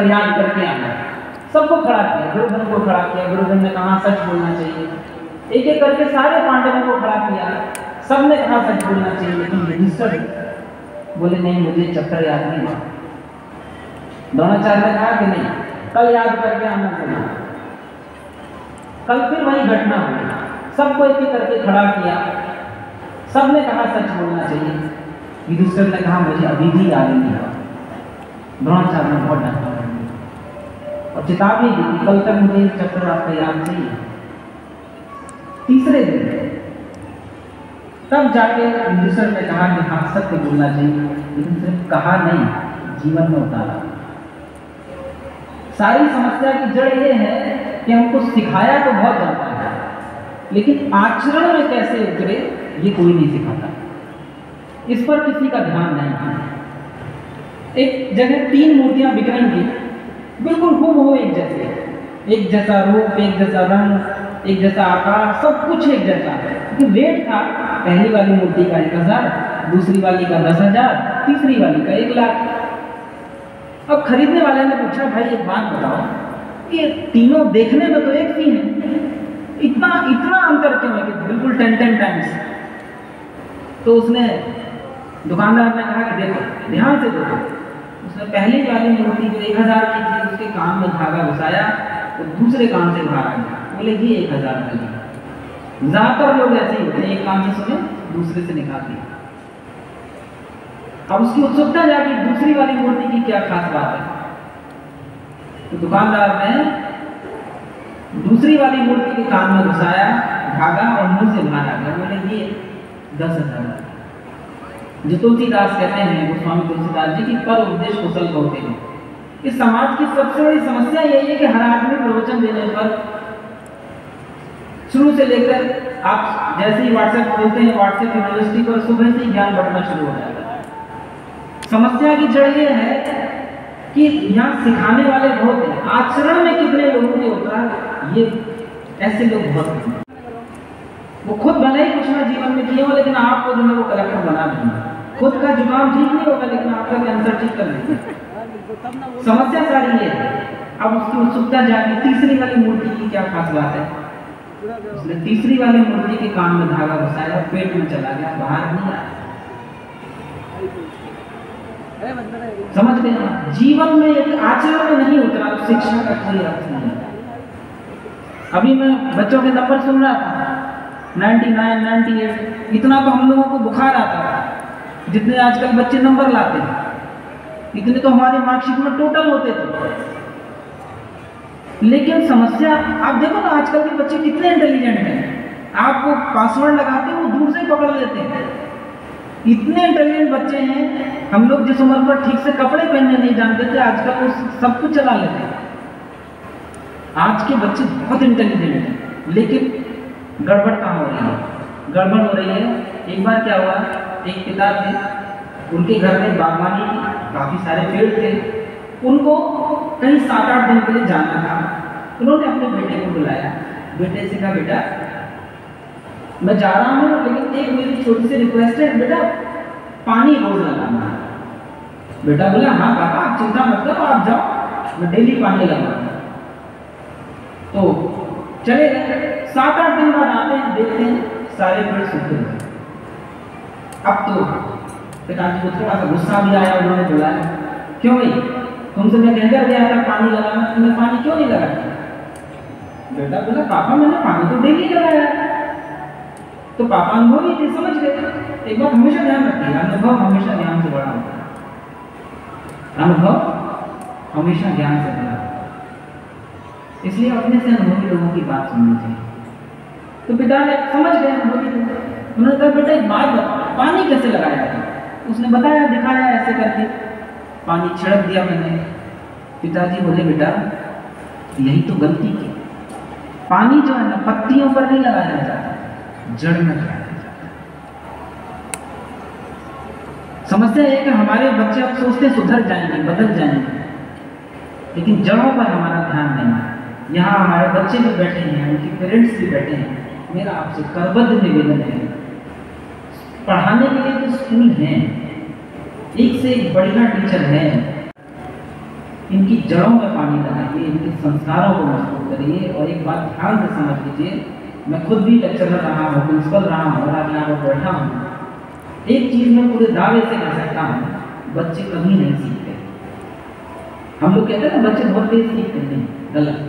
कल याद करके आना। सबको खड़ा किया, गुरुधन को खड़ा किया, गुरुधन ने कहा सच बोलना चाहिए। एक एक करके सारे पांडवों को खड़ा किया, सबने कहा सच बोलना चाहिए, लेकिन युधिष्ठिर बोले नहीं, मुझे चैप्टर याद नहीं हुआ। द्रोणाचार्य ने कहा कि नहीं, कल याद करके आना चाहिए। कल फिर वही घटना हुई, सबको एक एक करके खड़ा किया, सबने कहा सच बोलना चाहिए। युधिष्ठिर ने कहा मुझे अभी भी याद नहीं हुआ। द्रोणाचार्य ने बहुत डांटा और चेतावनी दी कि कल तक मुझे चैप्टर आपका याद चाहिए। तीसरे दिन तब जाके युधिष्ठिर ने कहा कि हाँ सत्य बोलना चाहिए, लेकिन सिर्फ कहा नहीं, जीवन में उतारा। सारी समस्या की जड़ ये है कि हमको सिखाया तो बहुत जाता है, लेकिन आचरण में कैसे उतरे ये कोई नहीं सिखाता। इस पर किसी का ध्यान नहीं है। एक जगह 3 मूर्तियां बिक रही थी, बिल्कुल हूबहू एक जैसे, एक जैसा रूप, एक जैसा रंग, एक जैसा आकार, सब कुछ एक जैसा। लेकिन रेट था पहली वाली मूर्ति का 1000, दूसरी वाली का 10,000, तीसरी वाली का 1 लाख। अब खरीदने वाले ने पूछा भाई एक बात बताओ, ये तीनों देखने में तो एक सी है, इतना इतना अंतर क्यों है कि बिल्कुल 10 टाइम्स। तो उसने दुकानदार ने कहा कि देखो ध्यान से देखो। उसने पहली वाली मूर्ति जो 1000 की थी उसके कान में धागा घुसाया तो दूसरे कान से बाहर आ गया। बोले ये 1000 का लिया। ज्यादातर लोग ऐसे ही होते हैं, एक कान से सुने दूसरे से निकाल दिया। अब उसकी उत्सुकता जागी दूसरी वाली मूर्ति की क्या खास बात है। तो दुकानदार ने दूसरी वाली मूर्ति के कान में घुसाया धागा और मुंह से बाहर आ गया। बोले ये 10,000। जो तुलसीदास कहते हैं, गोस्वामी तुलसीदास जी की पर उपदेश कुशल होते हैं। इस समाज की सबसे बड़ी समस्या यही है कि हर आदमी प्रवचन देने पर शुरू से लेकर आप जैसे ही व्हाट्सएप खोलते हैं, व्हाट्सएप यूनिवर्सिटी पर सुबह से ही ज्ञान बढ़ना शुरू हो जाता है। समस्या की जड़ ये है कि यहाँ सिखाने वाले बहुत हैं, आचरण में कितने लोगों के होता है ये ऐसे लोग बहुत हैं। वो खुद भले ही कुछ ना जीवन में किए हो, लेकिन आपको जो है वो कलेक्टर बना देंगे। खुद का जुकाम ठीक नहीं होगा, लेकिन आपका कैंसर ठीक कर देंगे। समस्या सारी ये है। अब उसकी उत्सुकता जागी तीसरी वाली मूर्ति की क्या खास बात है। उसने तीसरी वाली मूर्ति के कान में धागा घुसाया, पेट में चला गया, बाहर नहीं आया। समझ गए ना? जीवन में यदि आचरण में नहीं उतरा तो शिक्षा का कोई अर्थ नहीं है। अभी मैं बच्चों के नंबर सुन रहा था, 99, 98, इतना तो हम लोगों को बुखार आता था जितने आजकल बच्चे नंबर लाते हैं, इतने तो हमारे मार्कशीट में टोटल होते थे। लेकिन समस्या आप देखो ना, आजकल के बच्चे कितने इंटेलिजेंट हैं। आप वो पासवर्ड लगाते हो वो दूर से पकड़ लेते हैं। इतने इंटेलिजेंट बच्चे हैं। हम लोग जिस उम्र पर ठीक से कपड़े पहनने नहीं जानते थे, आजकल वो सब कुछ चला लेते हैं। आज के बच्चे बहुत इंटेलिजेंट हैं, लेकिन गड़बड़ कहाँ हो रही है? गड़बड़ हो रही है। एक बार क्या हुआ, एक पिता थे, उनके घर में बागवानी थी, काफ़ी सारे पेड़ थे। उनको कहीं 7-8 दिन के लिए जाना था। उन्होंने अपने बेटे को बुलाया। बेटे से कहा बेटा मैं जा रहा हूँ, लेकिन एक मेरी छोटी सी रिक्वेस्ट है, बेटा पानी रोज लगाना। बेटा बोला हाँ पापा आप चिंता मत करो, आप जाओ, मैं डेली पानी लगाऊंगा। तो चले गए। 7-8 दिन बाद आते हैं, देखते हैं सारे पेड़ सूखे हुए। अब तो पिताजी को थोड़ा सा गुस्सा भी आया। उन्होंने बुलाया, क्यों भाई तुमसे मैं कहकर गया था पानी लगाना, तुमने पानी क्यों नहीं लगाया? बेटा बोला पापा मैंने पानी तो डेली लगाया। तो पापा अनुभवी थे, समझ गए। एक बात हमेशा ध्यान रखिए, अनुभव हमेशा ज्ञान से बड़ा होता है। अनुभव हमेशा ज्ञान से बड़ा होता है। इसलिए अपने से अनुभवी लोगों की बात सुननी चाहिए। तो पिता ने समझ गए, अनुभवी थे। उन्होंने कहा बेटा एक बात बताओ, पानी कैसे लगाया था? उसने बताया, दिखाया ऐसे करके, पानी छिड़क दिया मैंने। पिताजी बोले बेटा यही तो गलती की। पानी जो है ना पत्तियों पर नहीं लगाया जाता, जड़ में लगाया जाता है। समस्या है कि हमारे बच्चे अब सोचते सुधर जाएंगे, बदल जाएंगे, लेकिन जड़ों पर हमारा ध्यान नहीं है। यहाँ हमारे बच्चे भी बैठे हैं, उनके पेरेंट्स भी बैठे हैं। मेरा आपसे करबद्ध निवेदन है, पढ़ाने के लिए तो स्कूल हैं, एक से एक बढ़िया टीचर हैं, इनकी जड़ों में पानी लगाइए, इनके संस्कारों को मजबूत करिए। और एक बात ध्यान से समझ लीजिए, मैं खुद भी लेक्चरर रहा हूँ, प्रिंसिपल रहा हूँ और आज यहाँ पर बैठा हूँ। एक चीज़ मैं पूरे दावे से कह सकता हूँ, बच्चे कभी नहीं सीखते। हम लोग कहते हैं ना बच्चे बहुत तेज सीखते नहीं, गलत।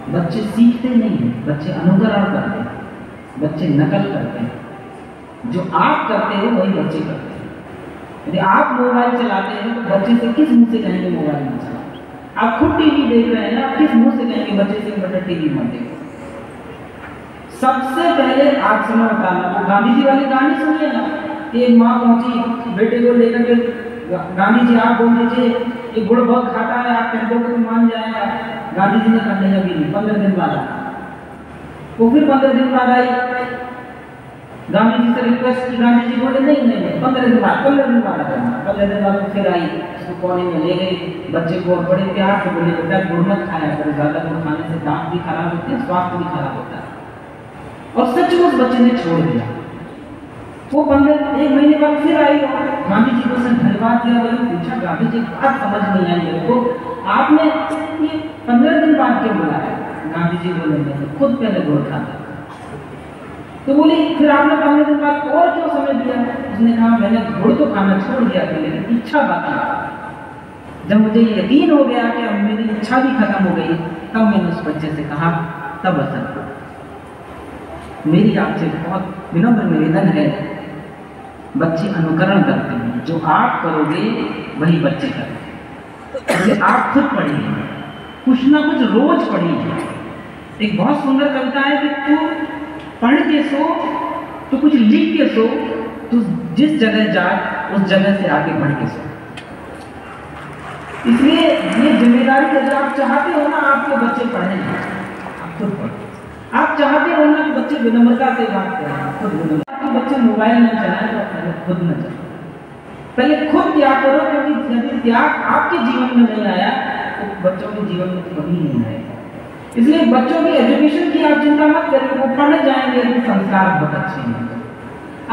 बच्चे सीखते नहीं हैं, बच्चे अनुकरण करते हैं, बच्चे नकल करते हैं। जो आप करते हो वही बच्चे करते हैं। यदि आप मोबाइल चलाते हैं तो बच्चे से किस मुंह से कहेंगे मोबाइल मत चलाओ? आप खुद टीवी देख रहे हैं, आप किस मुंह से कहेंगे बच्चे से बेटा टीवी मत देखो? सबसे पहले आप समय बताना, वो गांधी जी वाली कहानी सुनिए ना, कि एक माँ पहुंची बेटे को लेकर के, गांधी जी आप बोल दीजिए कि गुड़ बहुत खाता है, आप कह दो तो मान जाएगा। गांधी जी ने कहा नहीं अभी नहीं, 15 दिन बाद आया। वो फिर 15 दिन बाद आई, गांधी जी से रिक्वेस्ट की, गांधी जी बोले नहीं नहीं 15 दिन बाद, 15 दिन बाद आया। 15 दिन बाद फिर आई, उसको कोने में ले गई, बच्चे को बड़े प्यार से बोले बेटा गुड़ मत खाया करो, ज्यादा गुड़ खाने से दांत भी खराब होते हैं, स्वास्थ्य भी खराब होता है। और सचमुच बच्चे ने छोड़ दिया। वो 1 महीने बाद फिर आई, गांधी जी को उसने धन्यवाद दिया, बोले पूछा गांधी जी बात समझ नहीं आई मेरे को, आपने ये 15 दिन बाद क्यों बुलाया? गांधी जी बोले मैं खुद पहले गुड़ खाता। तो बोली फिर आपने 15 दिन बाद और क्यों समय दिया? उसने कहा मैंने गुड़ तो खाना छोड़ दिया था लेकिन इच्छा बाकी। जब मुझे यकीन हो गया कि अब मेरी इच्छा भी खत्म हो गई, तब मैंने उस बच्चे से कहा, तब असर हुआ। मेरी आपसे बहुत विनम्र निवेदन है, बच्चे अनुकरण करते हैं, जो आप करोगे वही बच्चे करेंगे। आप खुद पढ़िए, कुछ ना कुछ रोज पढ़िए। एक बहुत सुंदर कविता है कि तू पढ़ के सो, तो कुछ लिख के सो, तू जिस जगह जा उस जगह से आगे बढ़ के सो। इसलिए ये जिम्मेदारी अगर आप चाहते हो ना आपके बच्चे पढ़ें, आप खुद पढ़ो। आप चाहते हो ना कि बच्चे विनम्रता से बात करें, खुद विनम्रता। आपके बच्चे मोबाइल न चलाएं तो पहले खुद न चलाएं, पहले खुद त्याग करो, क्योंकि यदि त्याग आपके जीवन में नहीं आया तो बच्चों के जीवन में कभी नहीं आएगा। इसलिए बच्चों की एजुकेशन की आप चिंता मत करिए, वो पढ़ने जाएंगे यदि संस्कार बहुत अच्छे हैं।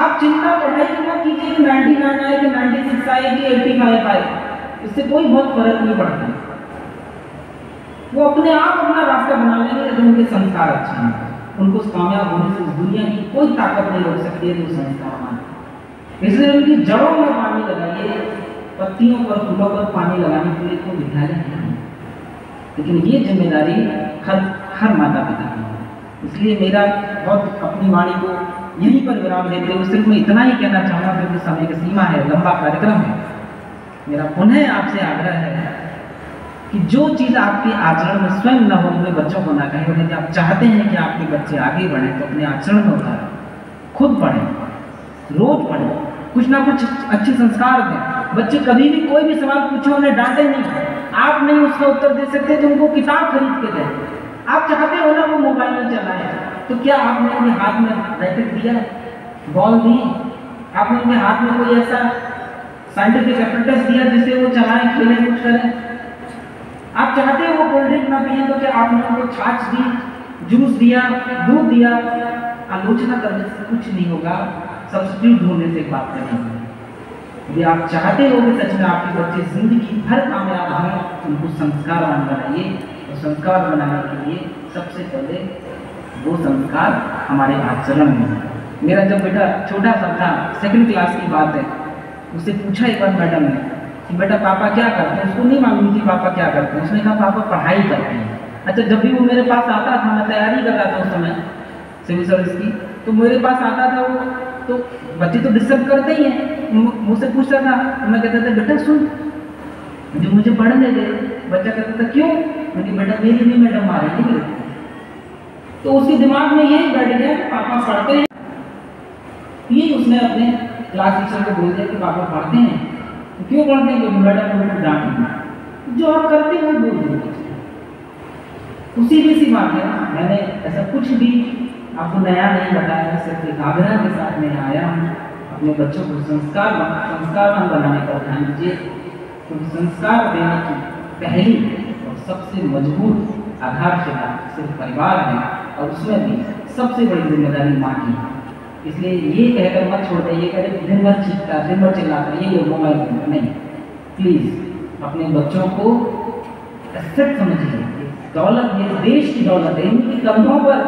आप चिंता पढ़ाई की मत कीजिए कि 99 आए कि 96 आए कि 85 आए, इससे कोई बहुत फर्क नहीं पड़ता। वो अपने आप अपना रास्ता बना लेंगे यदि उनके संस्कार अच्छे हैं। उनको कामयाब होने से दुनिया की कोई ताकत नहीं रोक सकती है जो संस्कार। इसलिए उनकी जड़ों में पानी लगाइए, पत्तियों पर फूलों पर पानी लगाने के लिए तो विद्यालय नहीं, लेकिन ये जिम्मेदारी हर माता पिता की है। इसलिए मेरा बहुत अपनी वाणी को यहीं पर विराम देते हुए सिर्फ मैं इतना ही कहना चाहूँगा, क्योंकि समय की सीमा है, लंबा कार्यक्रम है। मेरा पुनः आपसे आग्रह है कि जो चीज़ आपके आचरण में स्वयं न हो, अपने बच्चों को ना कहें। यदि आप चाहते हैं कि आपके बच्चे आगे बढ़ें तो अपने आचरण में उतारें, खुद पढ़ें, रोज पढ़ें, कुछ ना कुछ अच्छे संस्कार दें। बच्चे कभी भी कोई भी सवाल पूछे उन्हें डांटे नहीं, आप नहीं उसका उत्तर दे सकते तो उनको किताब खरीद के दें। आप चाहते हो ना वो मोबाइल में चलाएं, तो क्या आपने उनके हाथ में रैकेट दिया, बॉल दी? आपने उनके हाथ में कोई ऐसा साइंटिफिक एप्रेटस दिया जिससे वो चलाएं, खेलें, कुछ करें? आप चाहते हो वो कोल्ड ड्रिंक ना पिए, तो क्या आपने उनको छाछ दी, जूस दिया, दूध दिया? आलोचना करने से कुछ नहीं होगा, सब्स्टिट्यूट ढूंढने से बात करेंगे। यदि आप चाहते हो कि सच में आपके बच्चे जिंदगी भर कामयाब हों, उनको संस्कारवान बनाइए। और संस्कार बनाने के लिए सबसे पहले वो संस्कार हमारे आचरण में है। मेरा जब बेटा छोटा सा था, 2nd क्लास की बात है, उससे पूछा एक बार मैडम ने कि बेटा पापा क्या करते हैं? उसको नहीं मालूम थी पापा क्या करते हैं। उसने कहा पापा पढ़ाई करते हैं। अच्छा, जब भी वो मेरे पास आता था, मैं तैयारी कर रहा था उस समय सिविल सर्विस की, तो मेरे पास आता था वो, तो बच्चे तो डिस्टर्ब करते ही हैं, मुझसे पूछता था, तो मैं कहता था बेटा सुन, जो मुझे पढ़ने दे। बच्चा कहता था क्यों? मैंने बेटा मेरी नहीं मैडम आ रही थी। तो उसके दिमाग में यही बैठ गया कि पापा पढ़ते हैं। ये उसने अपने क्लास टीचर को बोल दिया कि पापा पढ़ते हैं। तो क्यों पढ़ते हैं? क्योंकि मैडम को डांटेंगे। जो आप करते हो बोल दीजिए। उसी भी सी बात है, मैंने ऐसा कुछ भी आपको नया नहीं बताया, सिर्फ एक आग्रह के साथ मैं आया हूँ। अपने बच्चों को संस्कारवान बनाने पर ध्यान दीजिए, क्योंकि संस्कार देने की पहली और सबसे मजबूत आधारशिला सिर्फ परिवार है, और उसमें भी सबसे बड़ी जिम्मेदारी माँ की है। इसलिए ये कहकर मत छोड़ दे, ये कहते दिन भर चिल्लाता, ये मोबाइल नहीं। प्लीज़ अपने बच्चों को एसेट समझिए, दौलत ये देश की दौलत है, इनके कंधों पर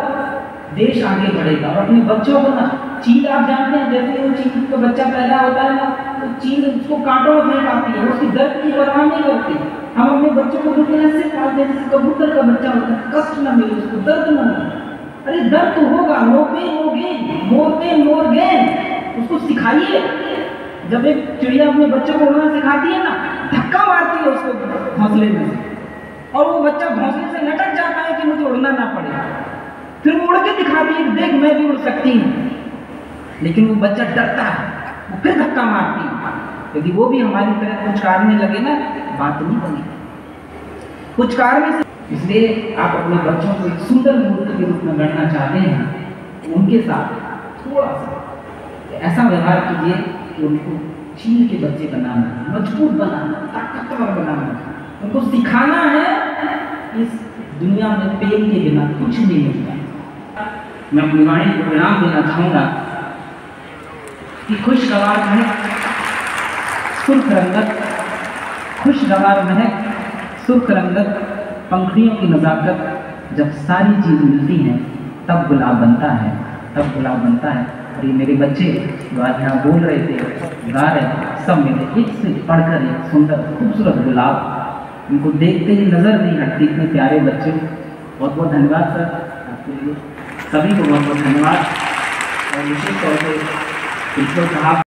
देश आगे बढ़ेगा। और अपने बच्चों को ना, चील आप जानते हैं, जैसे वो चील का बच्चा पैदा होता है ना, तो चील उसको कांटों में फेंक आती है, उसकी दर्द की परवाह नहीं करती। हम अपने बच्चों को बिल्कुल ऐसे पालते हैं जैसे कबूतर का बच्चा होता है, कष्ट ना मिले उसको, दर्द ना मिले। अरे दर्द तो होगा, no pain no gain, more pain more gain. उसको सिखाइए। जब एक चिड़िया अपने बच्चों को उड़ना सिखाती है ना, धक्का मारती है उसको घोंसले में से, और वो बच्चा घोंसले से लटक जाता है कि मुझे उड़ना ना पड़े। फिर वो उड़ के दिखाती है, देख मैं भी उड़ सकती हूँ। लेकिन वो बच्चा डरता है, वो फिर धक्का मारती है। यदि वो भी हमारी तरह कुछ करने लगे ना, बात नहीं बनी कुछ करने से। इसलिए आप अपने बच्चों को एक सुंदर मूर्ति के रूप में गढ़ना चाहते हैं, उनके साथ थोड़ा सा ऐसा व्यवहार कीजिए कि उनको चील के बच्चे बनाना, मजबूत बनाना, ताकतवर बनाना। उनको सिखाना है इस दुनिया में प्रेम के बिना कुछ नहीं मिलता। मैं अपनी वाणी को विराम देना चाहूँगा कि खुशगवार महक सुर्ख रंगत, खुशगवार महक सुर्ख रंगत, पंखड़ियों की नज़ाकत, जब सारी चीज़ मिलती हैं तब गुलाब बनता है, तब गुलाब बनता है। और ये मेरे बच्चे जो आज यहाँ बोल रहे थे, गा रहे थे, सब मेरे एक से पढ़कर एक सुंदर खूबसूरत गुलाब, इनको देखते ही नज़र नहीं हटती, इतने प्यारे बच्चे। बहुत बहुत धन्यवाद सर आपके लिए, सभी को बहुत बहुत धन्यवाद। और विशेष तौर पर टीचर साहब